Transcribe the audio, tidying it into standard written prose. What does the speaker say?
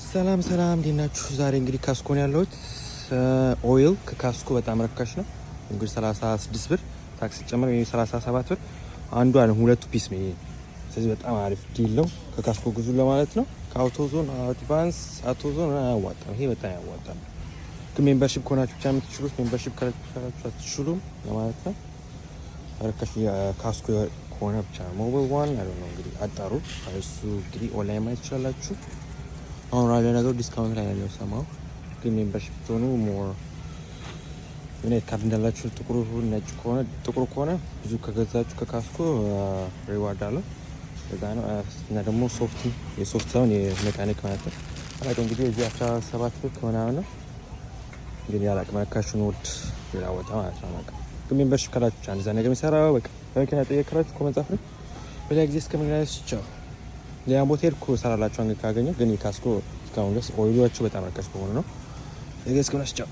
ሰላም እንዴናችሁ? ዛሬ እንግዲህ ካስኮ ነው ያለሁት። ኦይል ከካስኮ በጣም ረካሽ ነው። እንግዲህ 36 ብር ታክስ ጨምሮ 37 ብር አንዷ ነው። ሁለቱ ፒስ ነው። ስለዚህ በጣም አሪፍ ዲል ነው። ከካስኮ ግዙ ለማለት ነው። ከአውቶዞን አድቫንስ አውቶዞን አያዋጣም። ይሄ በጣም ያዋጣል። ግን ሜምበርሺፕ ከሆናችሁ ብቻ የምትችሉት፣ ሜምበርሺፕ ካላችሁ አትችሉም ለማለት ነው። ረካሽ ካስኮ ከሆነ ብቻ ሞባይል ዋን ያለው ነው። እንግዲህ አጣሩ። እሱ እንግዲህ ኦንላይን ማየት ትችላላችሁ። አሁን ያለ ነገር ዲስካውንት ላይ ያለው ሰማው። ግን ሜምበርሺፕ ሆኑ ሞር ዩናይት ካርድ እንዳላችሁ ጥቁሩ ከሆነ ብዙ ከገዛችሁ ከካስኮ ሪዋርድ አለው። እዛ ነው። እና ደግሞ የሶፍት ሳይሆን የሜካኒክ ማለት ነው። አላውቅም እንግዲህ እዚህ 17 ብር ምናምን ነው። እንግዲህ ያላቅም መካሹን ውድ ሌላ ቦታ ማለት ነው። አላውቅም ግን ሜምበርሺፕ ካላችሁ አንድ እዛ ነገር የሚሰራው በቃ በመኪና ጠየቅራችሁ ኮመንት ጻፉ። በሌላ ጊዜ እስከምንገናኝ ቻው። ሌላ ቦታ ሄድኩ እሰራላችሁ ካገኘሁ። ግን የካስኮ እስካሁን ድረስ ኦይሎቹ በጣም ረካሽ በሆኑ ነው። እስከምንገናኝ ቻው።